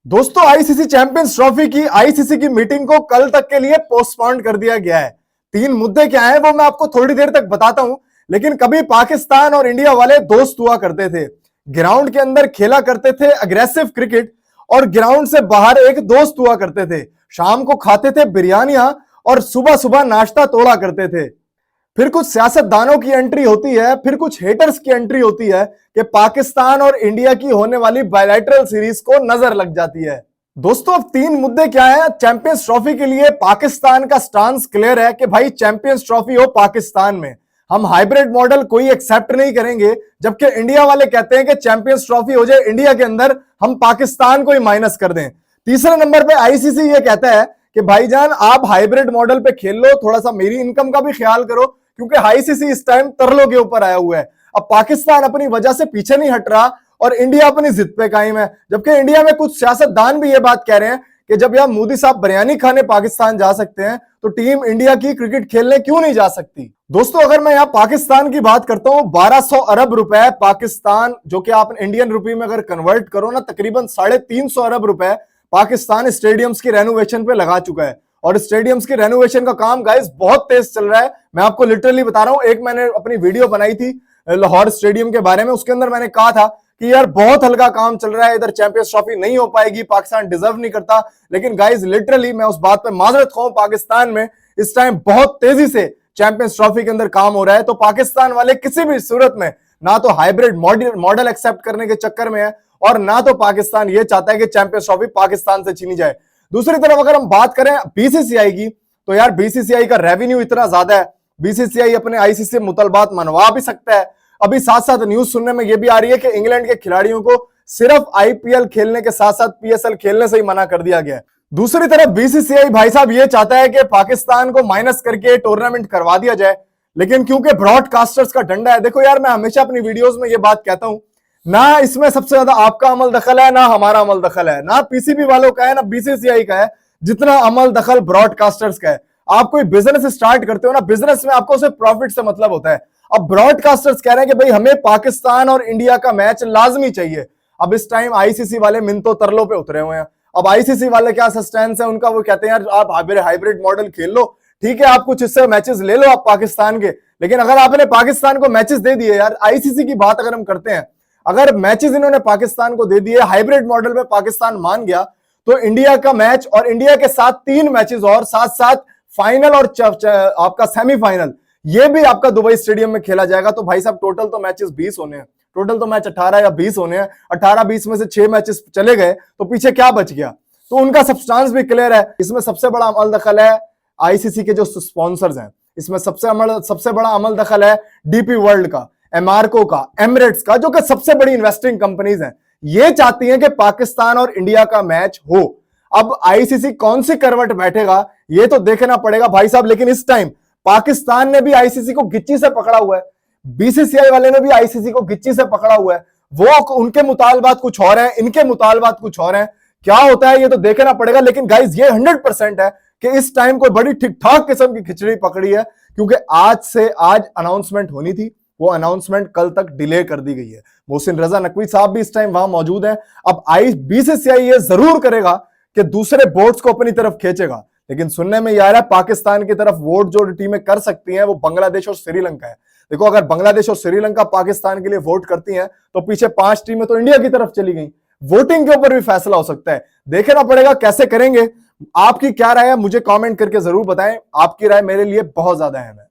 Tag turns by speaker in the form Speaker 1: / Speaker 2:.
Speaker 1: दोस्तों ICC champions trophy की ICC की मीटिंग को कल तक के लिए पोस्टपोन कर दिया गया है। 3 मुद्दे क्या हैं वो मैं आपको थोड़ी देर तक बताता हूं। लेकिन कभी पाकिस्तान और इंडिया वाले दोस्त हुआ करते थे, ग्राउंड के अंदर खेला करते थे अग्रेसिव क्रिकेट, और ग्राउंड से बाहर एक दोस्त हुआ करते थे। शाम को खाते थे बिरयानियां और सुबह सुबह नाश्ता तोड़ा करते थे। फिर कुछ सियासतदानों की एंट्री होती है, फिर कुछ हेटर्स की एंट्री होती है कि पाकिस्तान और इंडिया की होने वाली बायलैटरल सीरीज को नजर लग जाती है। दोस्तों अब 3 मुद्दे क्या है चैंपियंस ट्रॉफी के लिए। पाकिस्तान का स्टांस क्लियर है कि भाई चैंपियंस ट्रॉफी हो पाकिस्तान में, हम हाइब्रिड मॉडल कोई एक्सेप्ट नहीं करेंगे। जबकि इंडिया वाले कहते हैं कि चैंपियंस ट्रॉफी हो जाए इंडिया के अंदर, हम पाकिस्तान को ही माइनस कर दें। तीसरे नंबर पे आईसीसी ये कहता है कि भाईजान आप हाइब्रिड मॉडल पे खेल लो, थोड़ा सा मेरी इनकम का भी ख्याल करो, क्योंकि आईसीसी इस टाइम तरलों के ऊपर आया हुआ है। अब पाकिस्तान अपनी वजह से पीछे नहीं हट रहा और इंडिया अपनी जिद पे कायम है। जबकि इंडिया में कुछ सियासतदान भी ये बात कह रहे हैं कि जब यह मोदी साहब बिरयानी खाने पाकिस्तान जा सकते हैं तो टीम इंडिया की क्रिकेट खेलने क्यों नहीं जा सकती। दोस्तों अगर मैं यहां पाकिस्तान की बात करता हूं, 1200 अरब रुपए पाकिस्तान, जो कि आप इंडियन रुपये में अगर कन्वर्ट करो ना, तकरीबन 350 अरब रुपए पाकिस्तान स्टेडियम्स की रेनोवेशन पे लगा चुका है। और स्टेडियम्स की रेनोवेशन का काम गाइस बहुत तेज चल रहा है। मैं आपको लिटरली बता रहा हूं, एक मैंने अपनी वीडियो बनाई थी लाहौर स्टेडियम के बारे में, उसके अंदर मैंने कहा था कि यार बहुत हल्का काम चल रहा है, इधर चैंपियंस ट्रॉफी नहीं हो पाएगी, पाकिस्तान डिजर्व नहीं करता। लेकिन गाइस लिटरली मैं उस बात पे माजरत खाऊं, पाकिस्तान में इस टाइम बहुत तेजी से चैंपियंस ट्रॉफी के अंदर काम हो रहा है। तो पाकिस्तान वाले किसी भी सूरत में ना तो हाइब्रिड मॉडल एक्सेप्ट करने के चक्कर में है, और ना तो पाकिस्तान ये चाहता है कि चैंपियंस ट्रॉफी पाकिस्तान से छीनी जाए। दूसरी तरफ अगर हम बात करें बीसीसीआई की, तो यार बीसीसीआई का रेवेन्यू इतना ज्यादा है, बीसीसीआई अपने आईसीसी से मुतलबात मनवा भी सकता है। अभी साथ साथ न्यूज सुनने में यह भी आ रही है कि इंग्लैंड के खिलाड़ियों को सिर्फ आईपीएल खेलने के साथ साथ पीएसएल खेलने से ही मना कर दिया गया है। दूसरी तरफ बीसीसीआई भाई साहब ये चाहता है कि पाकिस्तान को माइनस करके टूर्नामेंट करवा दिया जाए, लेकिन क्योंकि ब्रॉडकास्टर्स का डंडा है। देखो यार मैं हमेशा अपनी वीडियोस में ये बात कहता हूं, ना इसमें सबसे ज्यादा आपका अमल दखल है, ना हमारा अमल दखल है, ना पीसीबी वालों का है, ना बीसीसीआई का है, जितना अमल दखल ब्रॉडकास्टर्स का है। आप कोई बिजनेस स्टार्ट करते हो ना, बिजनेस में आपको सिर्फ प्रॉफिट से मतलब होता है। अब ब्रॉडकास्टर्स कह रहे हैं कि भाई हमें पाकिस्तान और इंडिया का मैच लाजमी चाहिए। अब इस टाइम आईसीसी वाले मिन्तो तरलो पे उतरे हुए हैं। अब आईसीसी वाले क्या सस्टेंस है उनका, वो कहते हैं यार आप हाइब्रिड मॉडल खेल लो, ठीक है आप कुछ इससे मैचेस ले लो आप पाकिस्तान के, लेकिन अगर आपने पाकिस्तान को मैचेस दे दिए, यार आईसीसी की बात अगर हम करते हैं, अगर मैचेस इन्होंने पाकिस्तान को दे दिए, हाइब्रिड मॉडल में पाकिस्तान मान गया, तो इंडिया का मैच और इंडिया के साथ 3 मैचेस और साथ साथ फाइनल और आपका सेमीफाइनल, ये भी आपका दुबई स्टेडियम में खेला जाएगा। तो भाई साहब टोटल तो मैचेस 20 होने हैं, टोटल तो मैच 18 या 20 होने हैं। 18-20 में से 6 मैचेस चले गए तो पीछे क्या बच गया। तो उनका सब्सटेंस भी क्लियर है। इसमें सबसे बड़ा अमल दखल है आईसीसी के जो स्पॉन्सर्स हैं, इसमें सबसे बड़ा अमल दखल है डीपी वर्ल्ड का, एमार्को का, एमिरेट्स का, जो कि सबसे बड़ी इन्वेस्टिंग कंपनीज हैं। ये चाहती हैं कि पाकिस्तान और इंडिया का मैच हो। अब आईसीसी कौन सी करवट बैठेगा ये तो देखना पड़ेगा भाई साहब। लेकिन इस टाइम पाकिस्तान ने भी आईसीसी को गिच्ची से पकड़ा हुआ है, बीसीसीआई वाले ने भी आईसीसी को गिच्ची से पकड़ा हुआ है। वो उनके मुतालबात कुछ और हैं, इनके मुतालबात कुछ और हैं। क्या होता है ये तो देखना पड़ेगा। लेकिन गाइज ये 100% है कि इस टाइम कोई बड़ी ठीक ठाक किस्म की खिचड़ी पकड़ी है, क्योंकि आज अनाउंसमेंट होनी थी, वो अनाउंसमेंट कल तक डिले कर दी गई है। मोहसिन रजा नकवी साहब भी इस टाइम वहां मौजूद हैं। अब बीसीसीआई ये जरूर करेगा कि दूसरे बोर्ड्स को अपनी तरफ खींचेगा, लेकिन सुनने में यह आ रहा है पाकिस्तान की तरफ वोट जो टीमें कर सकती हैं वो बांग्लादेश और श्रीलंका है। देखो अगर बांग्लादेश और श्रीलंका पाकिस्तान के लिए वोट करती हैं तो पीछे 5 टीमें तो इंडिया की तरफ चली गई। वोटिंग के ऊपर भी फैसला हो सकता है, देखना पड़ेगा कैसे करेंगे। आपकी क्या राय है मुझे कमेंट करके जरूर बताएं, आपकी राय मेरे लिए बहुत ज्यादा अहम है।